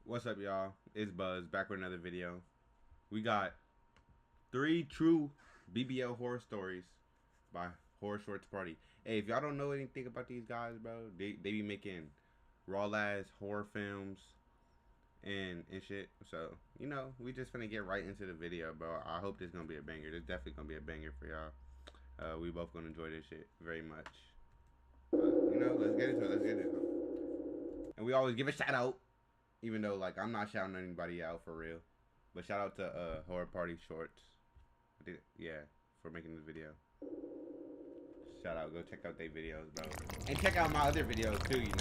What's up, y'all? It's Buzz back with another video. We got 3 true BBL horror stories by Horror Shorts Party. Hey, if y'all don't know anything about these guys, bro, they be making raw ass horror films and shit. So, you know, we just finna get right into the video, bro. I hope this gonna be a banger. This definitely gonna be a banger for y'all. We both gonna enjoy this shit very much. You know, let's get into it. And we always give a shout out. Even though, like, I'm not shouting anybody out for real. But shout out to Horror Party Shorts. Yeah, for making this video. Shout out. Go check out their videos, bro. And check out my other videos, too, you know.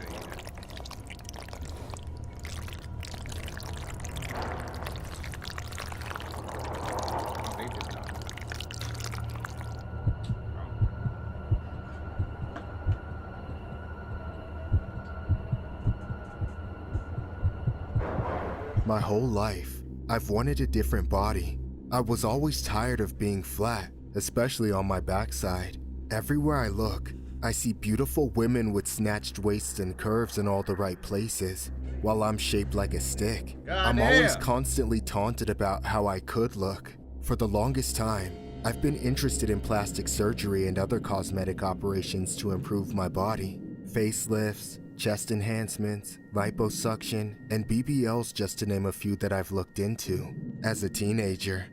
My whole life, I've wanted a different body. I was always tired of being flat, especially on my backside. Everywhere I look, I see beautiful women with snatched waists and curves in all the right places, while I'm shaped like a stick. I'm always constantly taunted about how I could look. For the longest time, I've been interested in plastic surgery and other cosmetic operations to improve my body. Facelifts, chest enhancements, liposuction, and BBLs, just to name a few that I've looked into as a teenager.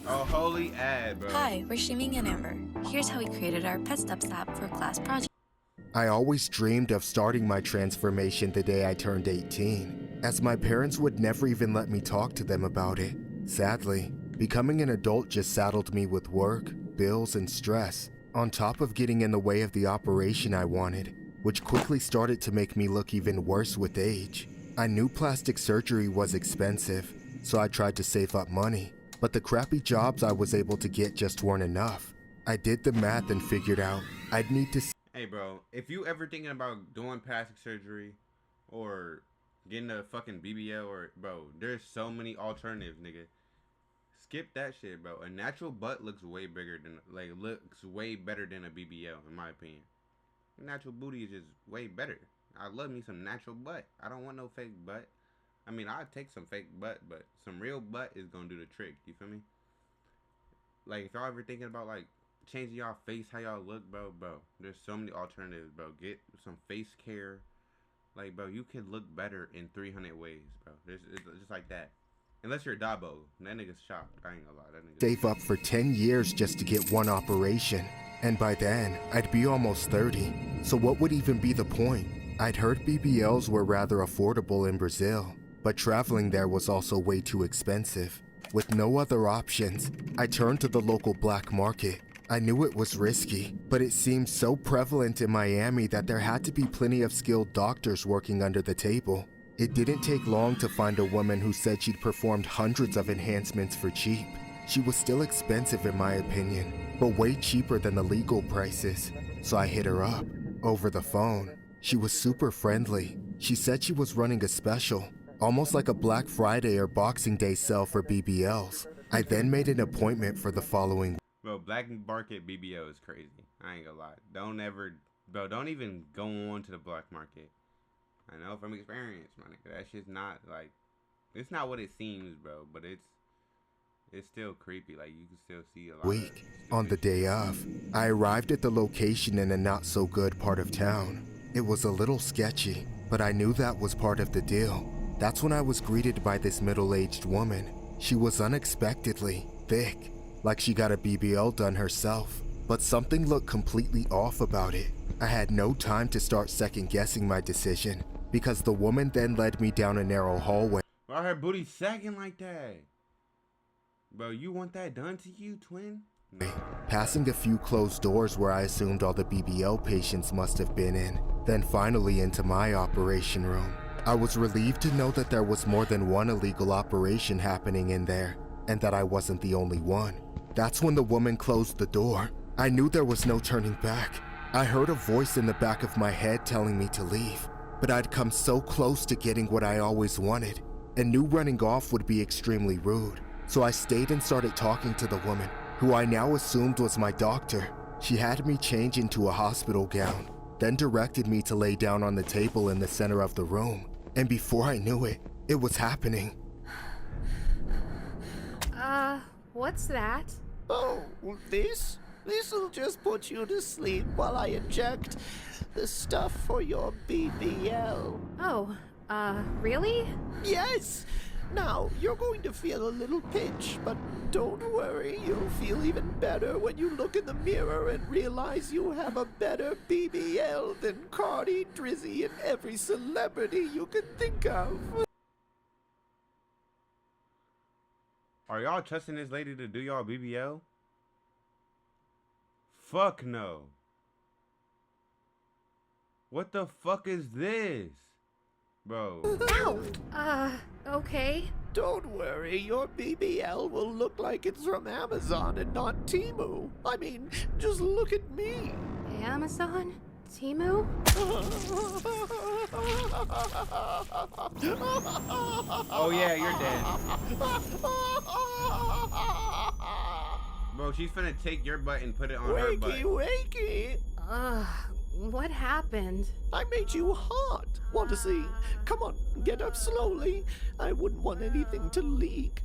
Oh, holy ad, bro. Hi, we're Shimming and Amber. Here's how we created our Pet Steps app for class project. I always dreamed of starting my transformation the day I turned 18, as my parents would never even let me talk to them about it. Sadly, becoming an adult just saddled me with work, bills, and stress, on top of getting in the way of the operation I wanted, which quickly started to make me look even worse with age. I knew plastic surgery was expensive, so I tried to save up money, but the crappy jobs I was able to get just weren't enough. I did the math and figured out I'd need to— Hey, bro, if you ever thinking about doing plastic surgery or getting a fucking BBL, or, bro, there's so many alternatives, nigga. Skip that shit, bro. A natural butt looks way bigger than, like, looks way better than a BBL, in my opinion. Natural booty is just way better. I love me some natural butt. I don't want no fake butt. I mean, I'd take some fake butt, but some real butt is gonna do the trick. You feel me? Like, if y'all ever thinking about, like, changing y'all face, how y'all look, bro, there's so many alternatives, bro. Get some face care. Like, bro, you can look better in 300 ways, bro. It's just like that. Unless you're a Dabo. That nigga's shocked. I ain't gonna lie. That nigga's save up for 10 years just to get one operation. And by then, I'd be almost 30. So what would even be the point? I'd heard BBLs were rather affordable in Brazil, but traveling there was also way too expensive. With no other options, I turned to the local black market. I knew it was risky, but it seemed so prevalent in Miami that there had to be plenty of skilled doctors working under the table. It didn't take long to find a woman who said she'd performed hundreds of enhancements for cheap. She was still expensive in my opinion, but way cheaper than the legal prices. So I hit her up over the phone. She was super friendly. She said she was running a special, almost like a Black Friday or Boxing Day sale for BBLs. I then made an appointment for the following. Bro, black market BBL is crazy. I ain't gonna lie. Don't even go on to the black market. I know from experience, my nigga. That shit's not, like, it's not what it seems, bro, but it's still creepy. Like, you can still see a lot. On the day of, I arrived at the location in a not so good part of town. It was a little sketchy, but I knew that was part of the deal. That's when I was greeted by this middle-aged woman. She was unexpectedly thick, like she got a BBL done herself, but something looked completely off about it. I had no time to start second-guessing my decision, because the woman then led me down a narrow hallway. Why her booty sagging like that? Bro, you want that done to you, twin? No. Passing a few closed doors where I assumed all the BBL patients must have been in, then finally into my operation room. I was relieved to know that there was more than one illegal operation happening in there, and that I wasn't the only one. That's when the woman closed the door. I knew there was no turning back. I heard a voice in the back of my head telling me to leave, but I'd come so close to getting what I always wanted, and knew running off would be extremely rude. So I stayed and started talking to the woman, who I now assumed was my doctor. She had me change into a hospital gown, then directed me to lay down on the table in the center of the room. And before I knew it, it was happening. What's that? Oh, this? This'll just put you to sleep while I inject the stuff for your BBL. Oh, really? Yes! Now, you're going to feel a little pinch, but don't worry, you'll feel even better when you look in the mirror and realize you have a better BBL than Cardi, Drizzy, and every celebrity you can think of. Are y'all trusting this lady to do y'all BBL? Fuck no. What the fuck is this? Bro. Ow! Okay. Don't worry, your BBL will look like it's from Amazon and not Temu. I mean, just look at me. Amazon? Temu? Oh yeah, you're dead. Bro, she's finna take your butt and put it on her butt. Wakey! What happened? I made you hot. Want to see? Come on, get up slowly. I wouldn't want anything to leak.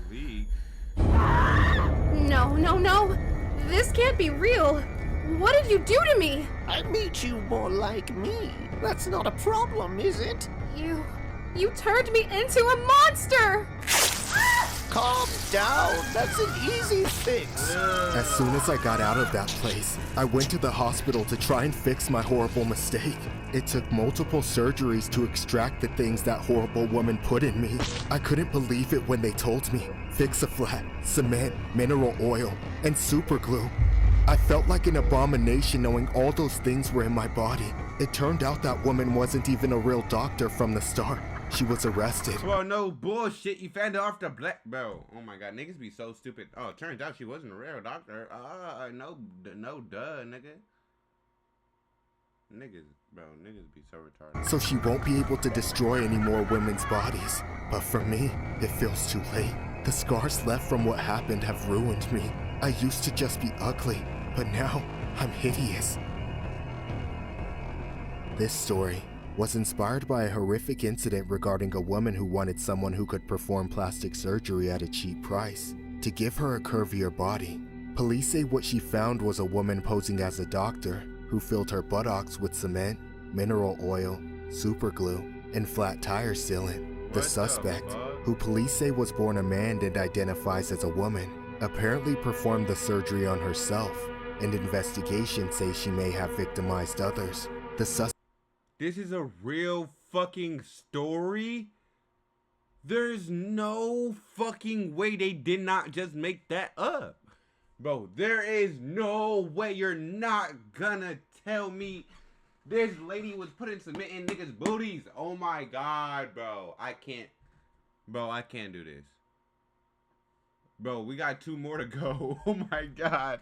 Leak? No. This can't be real. What did you do to me? I made you more like me. That's not a problem, is it? You turned me into a monster! Calm down. That's an easy fix. As soon as I got out of that place, I went to the hospital to try and fix my horrible mistake. It took multiple surgeries to extract the things that horrible woman put in me. I couldn't believe it when they told me Fix-A-Flat, cement, mineral oil, and super glue. I felt like an abomination knowing all those things were in my body. It turned out that woman wasn't even a real doctor from the start. She was arrested. Well, no bullshit. You found her off the black bro. Oh my god, niggas be so stupid. Oh, it turns out she wasn't a real doctor. No duh, nigga. Niggas be so retarded. So she won't be able to destroy any more women's bodies. But for me, it feels too late. The scars left from what happened have ruined me. I used to just be ugly, but now I'm hideous. This story was inspired by a horrific incident regarding a woman who wanted someone who could perform plastic surgery at a cheap price to give her a curvier body. Police say what she found was a woman posing as a doctor who filled her buttocks with cement, mineral oil, super glue, and flat tire sealant. The suspect, who police say was born a man and identifies as a woman, apparently performed the surgery on herself, and investigations say she may have victimized others. This is a real fucking story? There's no fucking way they did not just make that up. Bro, there is no way. You're not gonna tell me this lady was putting cement in niggas' booties. Oh my god, bro. I can't do this. Bro, we got 2 more to go. Oh my god.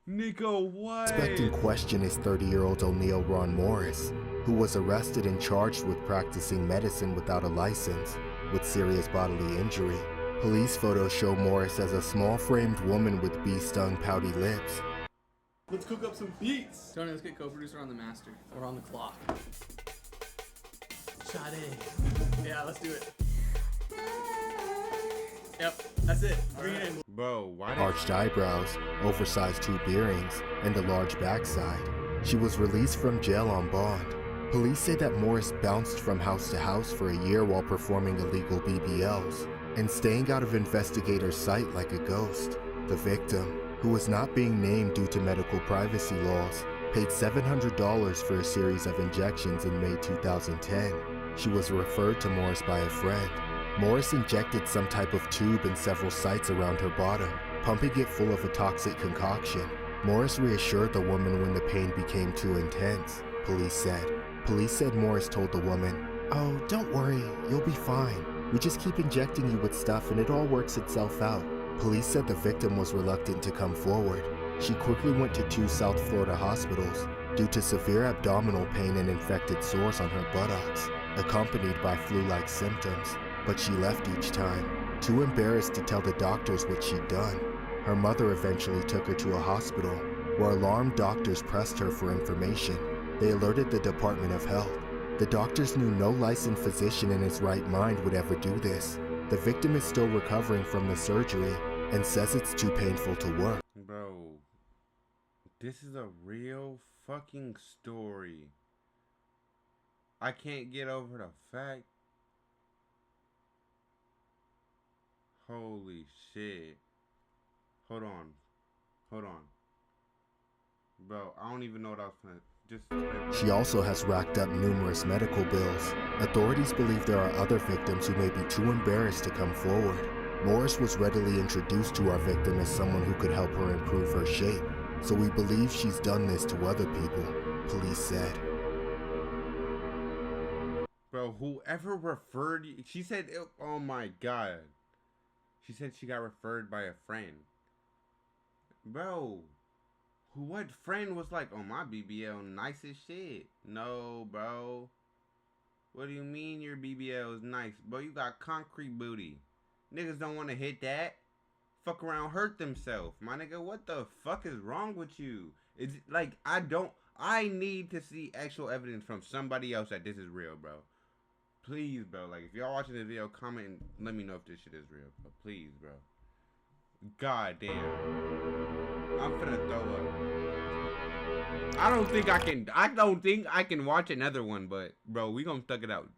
Nico, what? The suspect in question is 30-year-old O'Neal Ron Morris, who was arrested and charged with practicing medicine without a license, with serious bodily injury. Police photos show Morris as a small-framed woman with bee-stung pouty lips. Let's cook up some beats. Tony, let's get co-producer on the master. We're on the clock. Sade. Yeah, let's do it. Yep, that's it. Bring it in. Bro, why Arched eyebrows, oversized tube earrings, and a large backside. She was released from jail on bond. Police say that Morris bounced from house to house for a year while performing illegal BBLs and staying out of investigators' sight like a ghost. The victim, who was not being named due to medical privacy laws, paid $700 for a series of injections in May 2010. She was referred to Morris by a friend. Morris injected some type of tube in several sites around her bottom, pumping it full of a toxic concoction. Morris reassured the woman when the pain became too intense, police said. Police said Morris told the woman, "Oh, don't worry, you'll be fine. We just keep injecting you with stuff and it all works itself out." Police said the victim was reluctant to come forward. She quickly went to 2 South Florida hospitals due to severe abdominal pain and infected sores on her buttocks, accompanied by flu-like symptoms. But she left each time, too embarrassed to tell the doctors what she'd done. Her mother eventually took her to a hospital, where alarmed doctors pressed her for information. They alerted the Department of Health, The doctors knew no licensed physician in his right mind would ever do this. The victim is still recovering from the surgery and says it's too painful to work. Bro, this is a real fucking story. I can't get over the fact. Holy shit. Hold on. Bro, I don't even know what I was playing. She also has racked up numerous medical bills. Authorities believe there are other victims who may be too embarrassed to come forward. Morris was readily introduced to our victim as someone who could help her improve her shape, so we believe she's done this to other people, police said. Bro, whoever referred you, she said, oh my god. She said she got referred by a friend. Bro, what friend was like, oh, my BBL nice as shit? No, bro. What do you mean your BBL is nice? Bro, you got concrete booty. Niggas don't want to hit that. Fuck around, hurt themselves. My nigga, what the fuck is wrong with you? It's like, I need to see actual evidence from somebody else that this is real, bro. Please, bro. Like, if y'all watching this video, comment and let me know if this shit is real, bro. Please, bro. God damn. I'm finna throw up. I don't think I can watch another one, but bro, we gonna thug it out.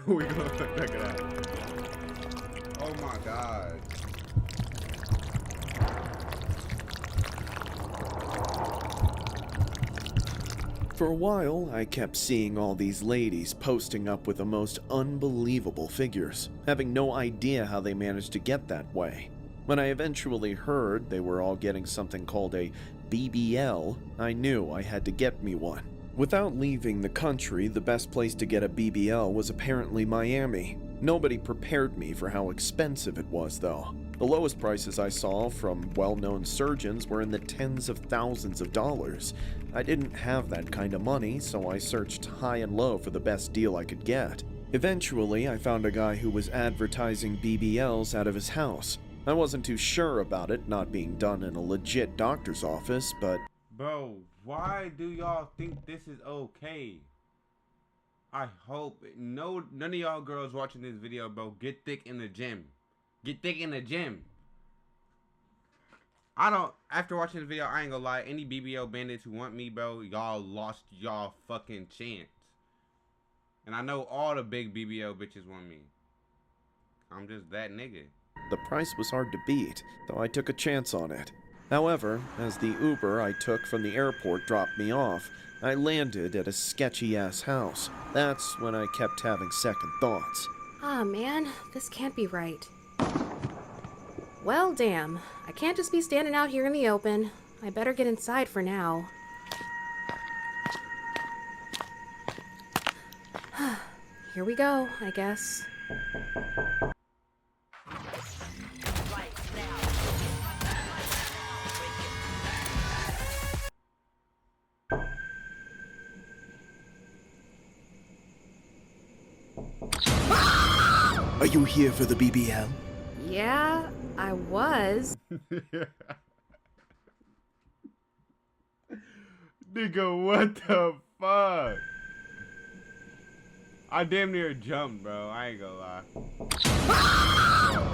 We gonna thug it out. Oh my god. For a while, I kept seeing all these ladies posting up with the most unbelievable figures, having no idea how they managed to get that way. When I eventually heard they were all getting something called a BBL, I knew I had to get me one. Without leaving the country, the best place to get a BBL was apparently Miami. Nobody prepared me for how expensive it was, though. The lowest prices I saw from well-known surgeons were in the tens of thousands of dollars. I didn't have that kind of money, so I searched high and low for the best deal I could get. Eventually, I found a guy who was advertising BBLs out of his house. I wasn't too sure about it not being done in a legit doctor's office, but... Bro, why do y'all think this is okay? I hope none of y'all girls watching this video, bro, get thick in the gym. Get thick in the gym. After watching this video, I ain't gonna lie, any BBL bandits who want me, bro, y'all lost y'all fucking chance. And I know all the big BBL bitches want me. I'm just that nigga. The price was hard to beat, though I took a chance on it. However, as the Uber I took from the airport dropped me off, I landed at a sketchy-ass house. That's when I kept having second thoughts. Ah, man, this can't be right. Well, damn. I can't just be standing out here in the open. I better get inside for now. Here we go, I guess. Are you here for the BBL? Yeah, I was. Nigga, what the fuck? I damn near jumped, bro. I ain't gonna lie.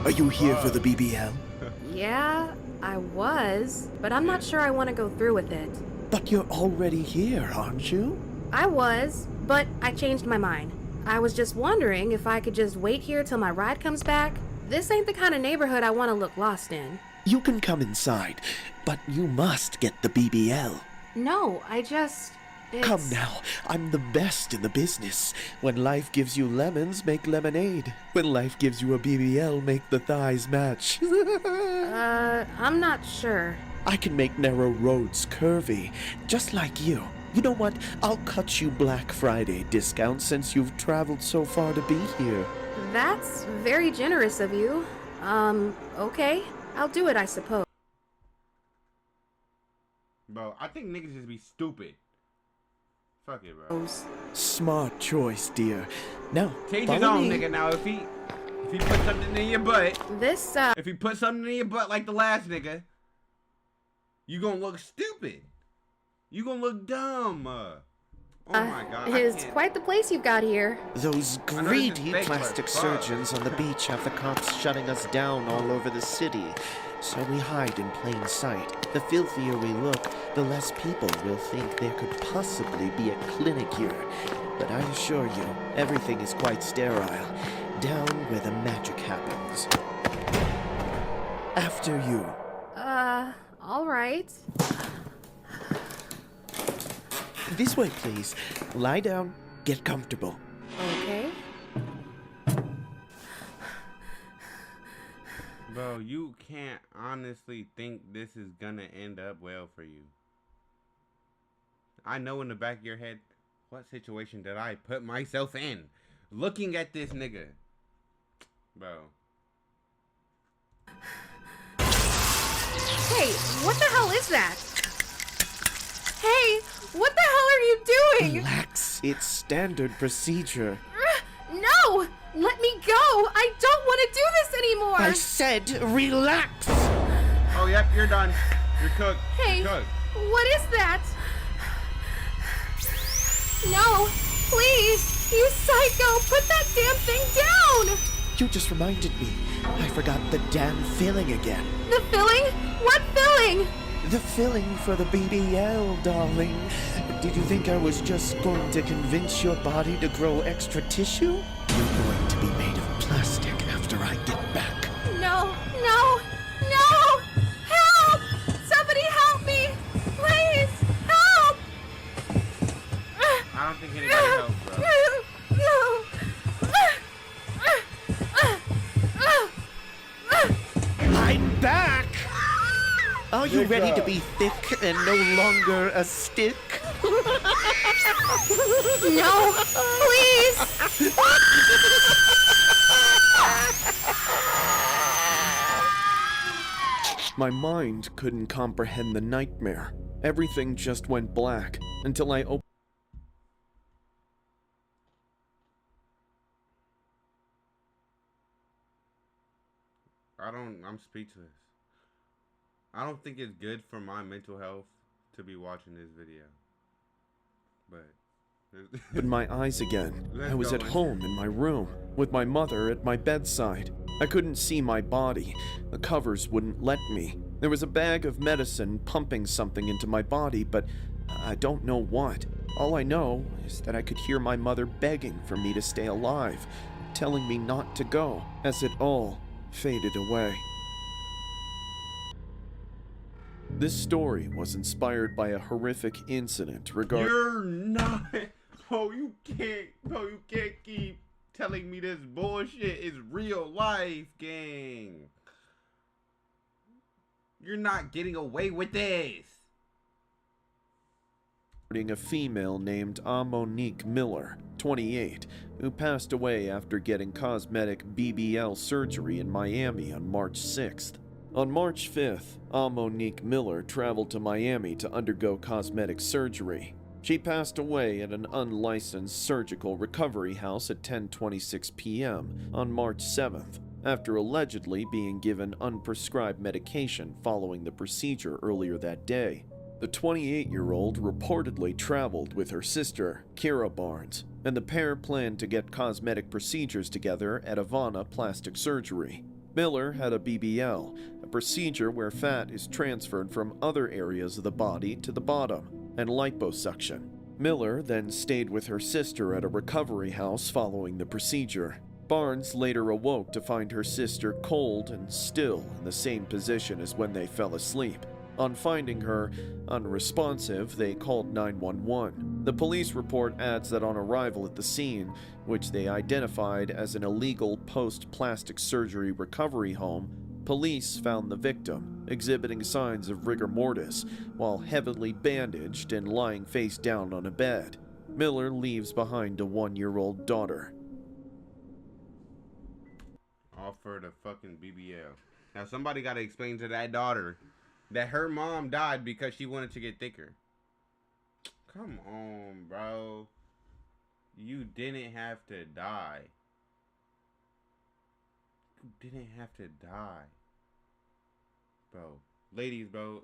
Are you here for the BBL? Yeah, I was, but I'm not sure I want to go through with it. But you're already here, aren't you? I was, but I changed my mind. I was just wondering if I could just wait here till my ride comes back. This ain't the kind of neighborhood I want to look lost in. You can come inside, but you must get the BBL. No, Come now, I'm the best in the business. When life gives you lemons, make lemonade. When life gives you a BBL, make the thighs match. I'm not sure. I can make narrow roads curvy, just like you. You know what? I'll cut you Black Friday discount since you've traveled so far to be here. That's very generous of you. Okay. I'll do it, I suppose. Bro, I think niggas just be stupid. Fuck it, bro. Smart choice, dear. Now, Change his own, nigga. Now, if he put something in your butt, if he put something in your butt like the last nigga, you gonna look stupid. You gonna look dumb. Oh my god. I It's can't- quite the place you've got here. Those I know this is greedy fake, but plastic fuck. surgeons on the beach have the cops shutting us down all over the city. So we hide in plain sight. The filthier we look, the less people will think there could possibly be a clinic here. But I assure you, everything is quite sterile, down where the magic happens. After you. All right. This way, please. Lie down, get comfortable. Okay. Bro, you can't honestly think this is gonna end up well for you. I know in the back of your head, what situation did I put myself in? Looking at this nigga. Bro. Hey, what the hell is that? Hey, what the hell are you doing? Relax. It's standard procedure. No! Let me go! I don't want to do this anymore! I said relax! Oh, yep, you're done. You're cooked. Hey, You're cooked. what is that? No, please! You psycho! Put that damn thing down! You just reminded me. I forgot the damn filling again. The filling? What filling? The filling for the BBL, darling. Did you think I was just going to convince your body to grow extra tissue? You're going to be made of plastic after I get back. No, no, no! Help! Somebody help me! Please, help! I don't think anybody helps, bro. I'm back! Are you Good ready to job. be thick and no longer a stick? No, please! My mind couldn't comprehend the nightmare. Everything just went black until I opened. I'm speechless. I don't think it's good for my mental health to be watching this video. But Opened my eyes again. Let's I was go at in. home in my room, with my mother at my bedside. I couldn't see my body. The covers wouldn't let me. There was a bag of medicine pumping something into my body, but I don't know what. All I know is that I could hear my mother begging for me to stay alive, telling me not to go, as it all faded away. This story was inspired by a horrific incident regarding. you're not. Oh, you can't. Bro, you can't keep telling me this bullshit is real life, gang. You're not getting away with this. A female named Monique Miller, 28, who passed away after getting cosmetic BBL surgery in Miami on March 6th. On March 5th, Monique Miller traveled to Miami to undergo cosmetic surgery. She passed away at an unlicensed surgical recovery house at 10:26 p.m. on March 7th, after allegedly being given unprescribed medication following the procedure earlier that day. The 28-year-old reportedly traveled with her sister, Kira Barnes, and the pair planned to get cosmetic procedures together at Ivana Plastic Surgery. Miller had a BBL, a procedure where fat is transferred from other areas of the body to the bottom, and liposuction. Miller then stayed with her sister at a recovery house following the procedure. Barnes later awoke to find her sister cold and still in the same position as when they fell asleep. On finding her unresponsive, they called 911. The police report adds that on arrival at the scene, which they identified as an illegal post-plastic surgery recovery home, police found the victim exhibiting signs of rigor mortis while heavily bandaged and lying face down on a bed. Miller leaves behind a 1-year-old daughter. All for the fucking BBL. Now somebody got to explain to that daughter that her mom died because she wanted to get thicker. Come on, bro. You didn't have to die. You didn't have to die. Bro. Ladies, bro.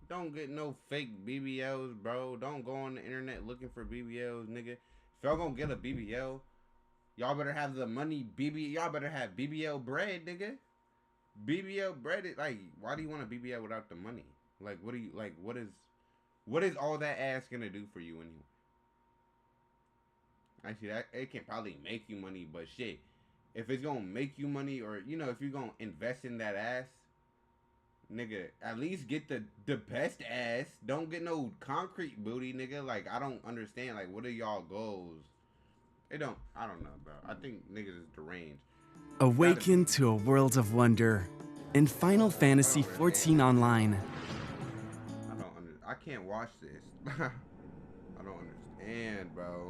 Don't get no fake BBLs, bro. Don't go on the internet looking for BBLs, nigga. If y'all gonna get a BBL, y'all better have the money. Y'all better have BBL bread, nigga. BBL bread is like, why do you want a BBL without the money? Like, what do you like? What is all that ass gonna do for you anyway? Actually, that it can probably make you money, but shit, if it's gonna make you money, or you know, if you're gonna invest in that ass, nigga, at least get the best ass. Don't get no concrete booty, nigga. Like, I don't understand. Like, what are y'all goals? I don't know, bro. I think niggas is deranged. Awaken to a world of wonder in Final Fantasy XIV Online. I can't watch this. I don't understand, bro.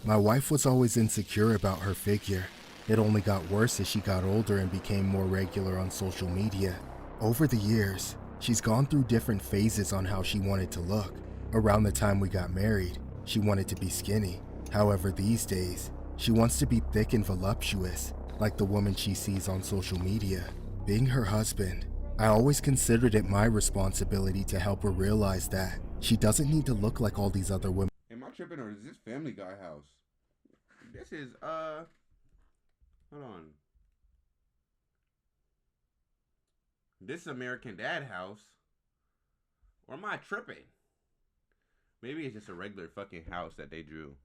My wife was always insecure about her figure. It only got worse as she got older and became more regular on social media. Over the years, she's gone through different phases on how she wanted to look. Around the time we got married, she wanted to be skinny. However, these days, she wants to be thick and voluptuous, like the woman she sees on social media. Being her husband, I always considered it my responsibility to help her realize that she doesn't need to look like all these other women. Am I tripping, or is this Family Guy house? This is hold on. This is American Dad house. Or am I tripping? Maybe it's just a regular fucking house that they drew.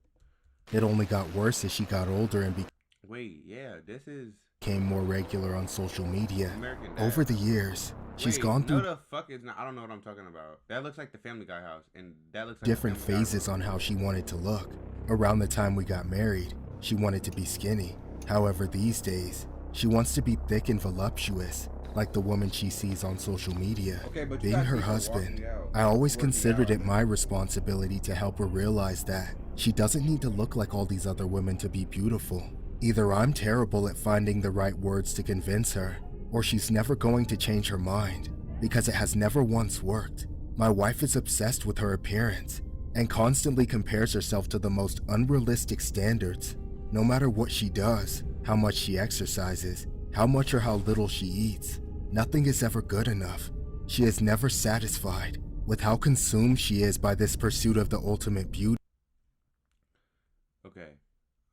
It only got worse as she got older and Wait, yeah, this is became more regular on social media. American Dad. Over the years, she's gone through the fuck is not, I don't know what I'm talking about. That looks like the Family Guy house, and that looks like different phases on how she wanted to look. Around the time we got married, she wanted to be skinny. However, these days, she wants to be thick and voluptuous, like the woman she sees on social media. Okay, but being her husband, I always considered it my responsibility to help her realize that she doesn't need to look like all these other women to be beautiful. Either I'm terrible at finding the right words to convince her, or she's never going to change her mind, because it has never once worked. My wife is obsessed with her appearance and constantly compares herself to the most unrealistic standards. No matter what she does, how much she exercises, how much or how little she eats, nothing is ever good enough. She is never satisfied with how consumed she is by this pursuit of the ultimate beauty.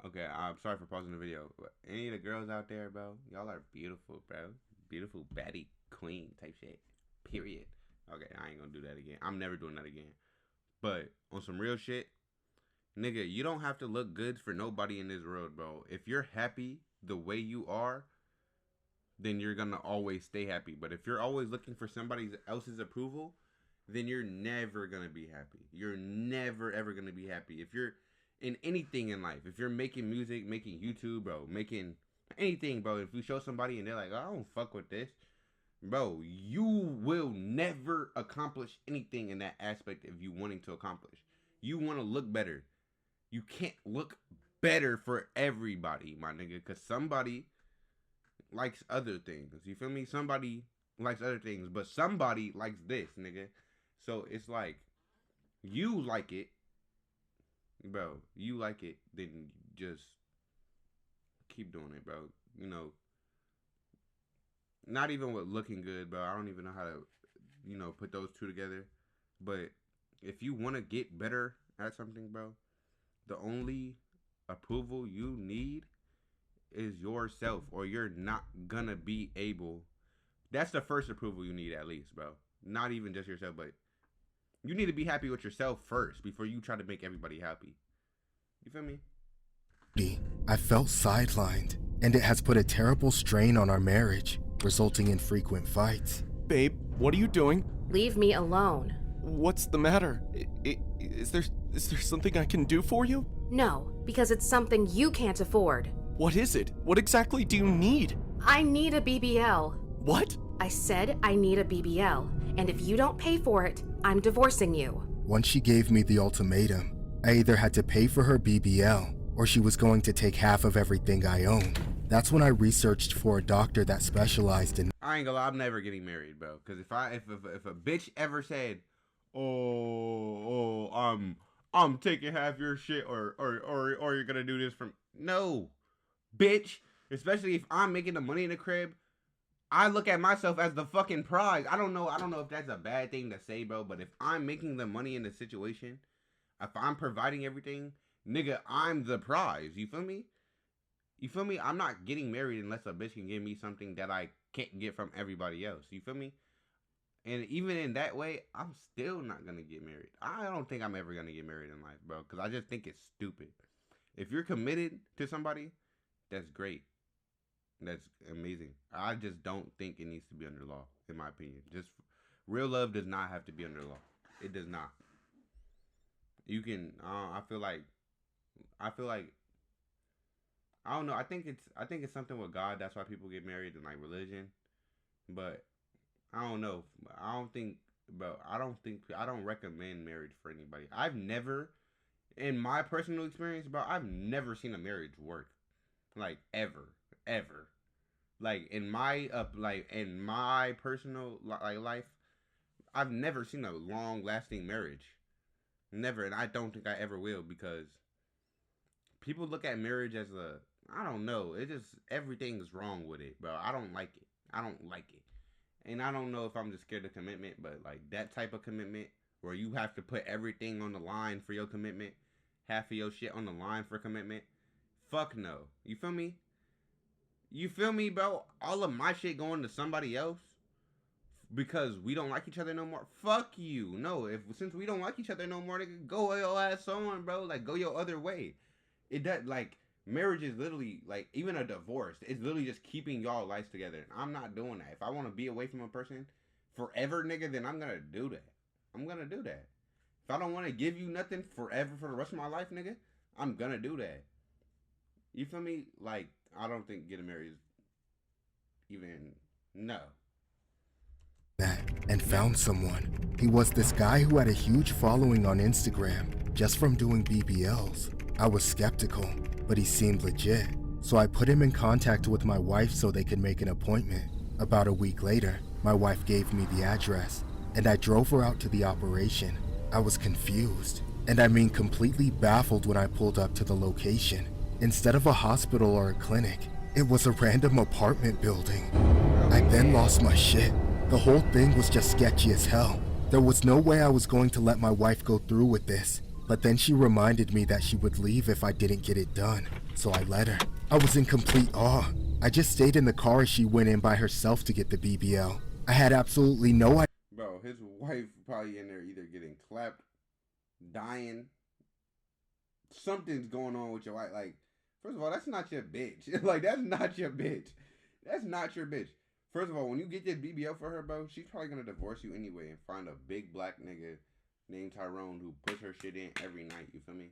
Okay, I'm sorry for pausing the video. But any of the girls out there, bro, y'all are beautiful, bro. Beautiful, baddie, queen type shit. Period. Okay, I ain't gonna do that again. I'm never doing that again. But on some real shit, nigga, you don't have to look good for nobody in this world, bro. If you're happy the way you are, then you're gonna always stay happy. But if you're always looking for somebody else's approval, then you're never gonna be happy. You're never ever gonna be happy. If you're in anything in life, if you're making music, making YouTube, bro, making anything, bro, if you show somebody and they're like, oh, I don't fuck with this, bro, you will never accomplish anything in that aspect of you wanting to accomplish. You want to look better. You can't look better for everybody, my nigga, because somebody likes other things. You feel me? Somebody likes other things, but somebody likes this, nigga. So it's like, you like it, bro. You like it, then just keep doing it, bro. You know, not even with looking good, bro. I don't even know how to, you know, put those two together. But if you want to get better at something, bro, the only approval you need is yourself, or you're not gonna be able. That's the first approval you need, at least, bro. Not even just yourself, but you need to be happy with yourself first before you try to make everybody happy. You feel me? I felt sidelined, and it has put a terrible strain on our marriage, resulting in frequent fights. Babe, what are you doing? Leave me alone. What's the matter? Is there something I can do for you? No, because it's something you can't afford. What is it? What exactly do you need? I need a BBL. What? I said I need a BBL, and if you don't pay for it, I'm divorcing you. Once she gave me the ultimatum, I either had to pay for her BBL, or she was going to take half of everything I owned. That's when I researched for a doctor that specialized in... I ain't gonna lie, I'm never getting married, bro. Because if a bitch ever said, I'm taking half your shit, or you're gonna do this from. No, bitch. Especially if I'm making the money in the crib, I look at myself as the fucking prize. I don't know if that's a bad thing to say, bro. But if I'm making the money in the situation, if I'm providing everything, nigga, I'm the prize. You feel me? You feel me? I'm not getting married unless a bitch can give me something that I can't get from everybody else. You feel me? And even in that way, I'm still not going to get married. I don't think I'm ever going to get married in life, bro. Because I just think it's stupid. If you're committed to somebody, that's great. That's amazing. I just don't think it needs to be under law, in my opinion. Just real love does not have to be under law. It does not. You can, I feel like, I don't know. I think it's something with God. That's why people get married in like religion. But I don't know. I don't recommend marriage for anybody. I've never, in my personal experience, bro, I've never seen a marriage work. Like ever. Like in my personal life, I've never seen a long lasting marriage. Never, and I don't think I ever will, because people look at marriage as I don't know. It just, everything's wrong with it, bro. I don't like it. And I don't know if I'm just scared of commitment, but like that type of commitment where you have to put everything on the line for your commitment, half of your shit on the line for commitment. Fuck no. You feel me? You feel me, bro? All of my shit going to somebody else because we don't like each other no more. Fuck you. No, since we don't like each other no more, nigga, go your ass on, bro. Like, go your other way. It does, like, marriage is literally, like, even a divorce, it's literally just keeping y'all lives together. And I'm not doing that. If I want to be away from a person forever, nigga, then I'm gonna do that. If I don't want to give you nothing forever for the rest of my life, nigga, I'm gonna do that. You feel me? Like, I don't think getting married is even, no. That and found someone. He was this guy who had a huge following on Instagram just from doing BBLs. I was skeptical, but he seemed legit, so I put him in contact with my wife so they could make an appointment. About a week later, my wife gave me the address, and I drove her out to the operation. I was confused, and I mean completely baffled when I pulled up to the location. Instead of a hospital or a clinic, it was a random apartment building. I then lost my shit. The whole thing was just sketchy as hell. There was no way I was going to let my wife go through with this, but then she reminded me that she would leave if I didn't get it done, so I let her. I was in complete awe. I just stayed in the car as she went in by herself to get the BBL. I had absolutely no idea. Bro, his wife probably in there either getting clapped, dying. Something's going on with your wife. Like, first of all, that's not your bitch. Like, that's not your bitch. That's not your bitch. First of all, when you get this BBL for her, bro, she's probably gonna divorce you anyway and find a big black nigga named Tyrone who puts her shit in every night. You feel me?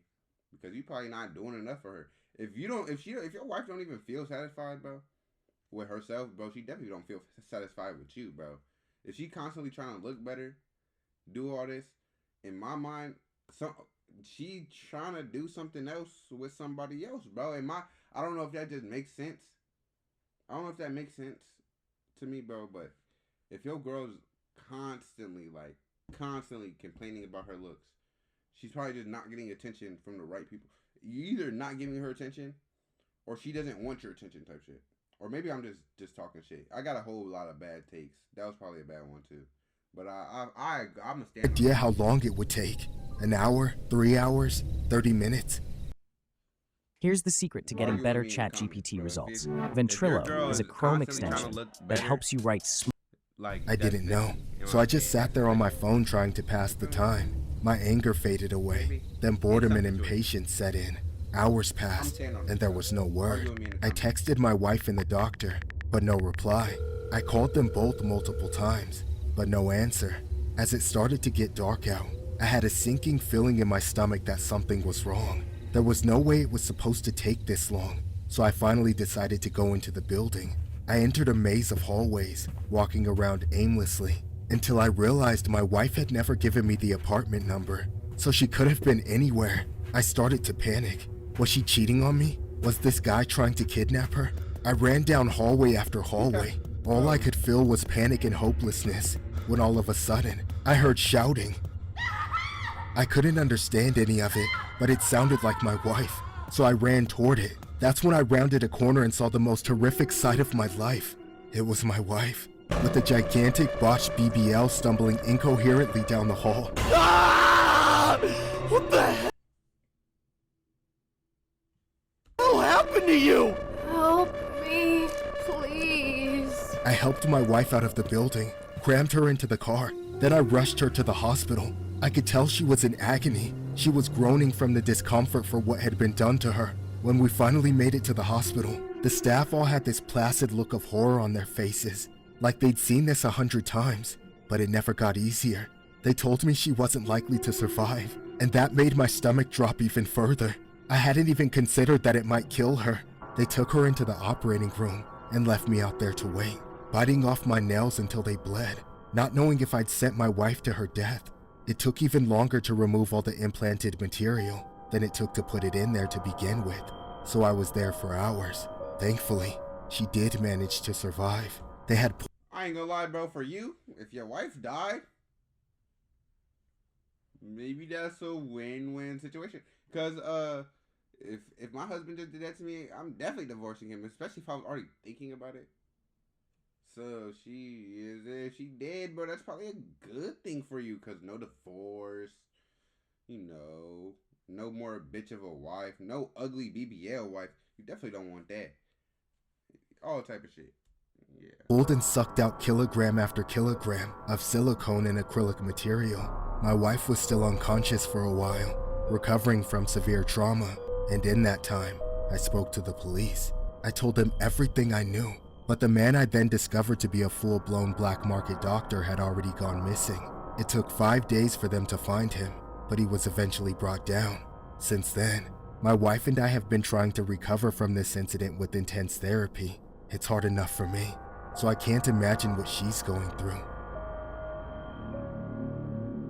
Because you probably not doing enough for her. If your wife don't even feel satisfied, bro, with herself, bro, she definitely don't feel satisfied with you, bro. If she constantly trying to look better, do all this, in my mind, she trying to do something else with somebody else, bro. I don't know if that just makes sense. I don't know if that makes sense to me, bro, but if your girl's constantly complaining about her looks, she's probably just not getting attention from the right people. You either not giving her attention, or she doesn't want your attention type shit. Or maybe I'm just talking shit. I got a whole lot of bad takes. That was probably a bad one too. But I'm a stand. Idea how long it would take. An hour, 3 hours, 30 minutes. Here's the secret to getting better ChatGPT results. Ventrilo is a Chrome extension that helps you write I didn't know, so I just sat there on my phone trying to pass the time. My anger faded away, then boredom and impatience set in. Hours passed, and there was no word. I texted my wife and the doctor, but no reply. I called them both multiple times, but no answer. As it started to get dark out, I had a sinking feeling in my stomach that something was wrong. There was no way it was supposed to take this long, so I finally decided to go into the building. I entered a maze of hallways, walking around aimlessly, until I realized my wife had never given me the apartment number, so she could have been anywhere. I started to panic. Was she cheating on me? Was this guy trying to kidnap her? I ran down hallway after hallway. All I could feel was panic and hopelessness, when all of a sudden, I heard shouting. I couldn't understand any of it, but it sounded like my wife, so I ran toward it. That's when I rounded a corner and saw the most horrific sight of my life. It was my wife, with a gigantic botched BBL stumbling incoherently down the hall. Ah! What the hell happened to you? Help me, please. I helped my wife out of the building, crammed her into the car, then I rushed her to the hospital. I could tell she was in agony. She was groaning from the discomfort for what had been done to her. When we finally made it to the hospital, the staff all had this placid look of horror on their faces, like they'd seen this 100 times, but it never got easier. They told me she wasn't likely to survive, and that made my stomach drop even further. I hadn't even considered that it might kill her. They took her into the operating room and left me out there to wait, biting off my nails until they bled, not knowing if I'd sent my wife to her death. It took even longer to remove all the implanted material than it took to put it in there to begin with, so I was there for hours. Thankfully, she did manage to survive. They had I ain't gonna lie, bro, for you, if your wife died, maybe that's a win-win situation. Cause if my husband just did that to me, I'm definitely divorcing him, especially if I was already thinking about it. So if she dead, bro, that's probably a good thing for you, cause no divorce, no more bitch of a wife, no ugly BBL wife. You definitely don't want that. All type of shit. Yeah. pulled and sucked out kilogram after kilogram of silicone and acrylic material. My wife was still unconscious for a while, recovering from severe trauma, and in that time, I spoke to the police. I told them everything I knew, but the man I then discovered to be a full-blown black market doctor had already gone missing. It took 5 days for them to find him, but he was eventually brought down. Since then, my wife and I have been trying to recover from this incident with intense therapy. It's hard enough for me, so I can't imagine what she's going through.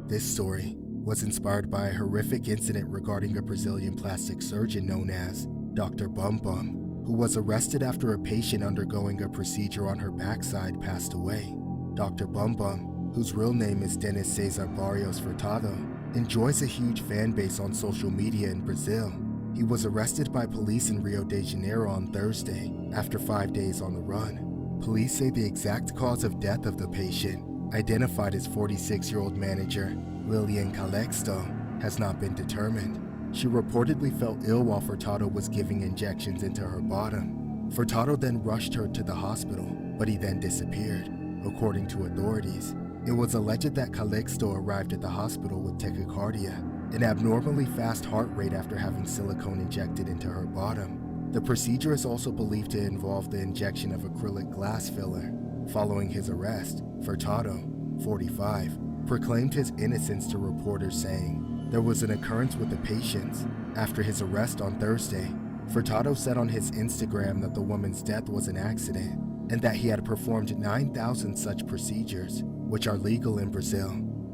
This story was inspired by a horrific incident regarding a Brazilian plastic surgeon known as Dr. Bum Bum, who was arrested after a patient undergoing a procedure on her backside passed away. Dr. Bum Bum, whose real name is Dennis Cesar Barrios Furtado, enjoys a huge fan base on social media in Brazil. He was arrested by police in Rio de Janeiro on Thursday after 5 days on the run. Police say the exact cause of death of the patient, identified as 46-year-old manager Lilian Calexto, has not been determined. She reportedly felt ill while Furtado was giving injections into her bottom. Furtado then rushed her to the hospital, but he then disappeared. According to authorities, it was alleged that Calexto arrived at the hospital with tachycardia, an abnormally fast heart rate after having silicone injected into her bottom. The procedure is also believed to involve the injection of acrylic glass filler. Following his arrest, Furtado, 45, proclaimed his innocence to reporters, saying, "There was an occurrence with the patients." After his arrest on Thursday, Furtado said on his Instagram that the woman's death was an accident and that he had performed 9,000 such procedures, which are legal in Brazil.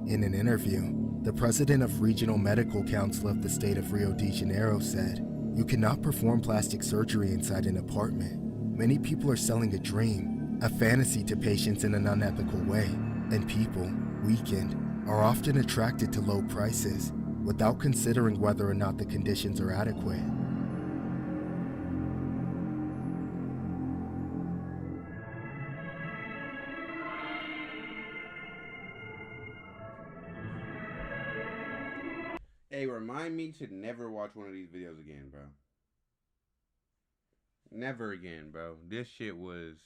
In an interview, the president of Regional Medical Council of the state of Rio de Janeiro said, "You cannot perform plastic surgery inside an apartment. Many people are selling a dream, a fantasy to patients in an unethical way, and people, weakened, are often attracted to low prices without considering whether or not the conditions are adequate." Hey, remind me to never watch one of these videos again, bro. Never again, bro. This shit was...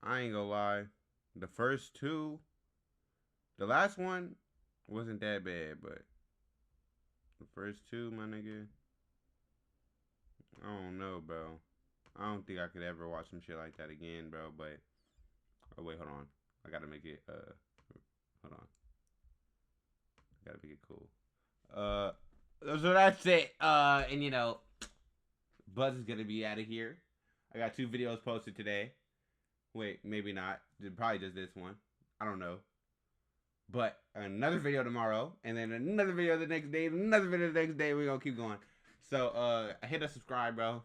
I ain't gonna lie. The first two... The last one wasn't that bad, but... The first two, my nigga... I don't know, bro. I don't think I could ever watch some shit like that again, bro, but... Oh, wait, hold on. I gotta make it, Hold on. Gotta make it cool. So that's it. And you know, Buzz is gonna be out of here. I got 2 videos posted today. Wait, maybe not. Probably just this one. I don't know. But another video tomorrow, and then another video the next day, another video the next day. We're gonna keep going. So hit a subscribe, bro.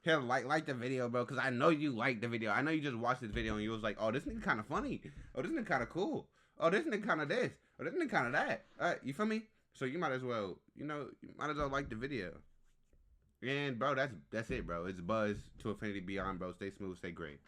Hit a like the video, bro, because I know you liked the video. I know you just watched this video and you was like, oh, this nigga kind of funny. Oh, this nigga kind of cool. oh, this nigga kind of this. Oh, this nigga kind of that. You feel me? So you might as well, you might as well like the video. And bro, that's it, bro. It's Buzz to Infinity Beyond, bro. Stay smooth, stay great.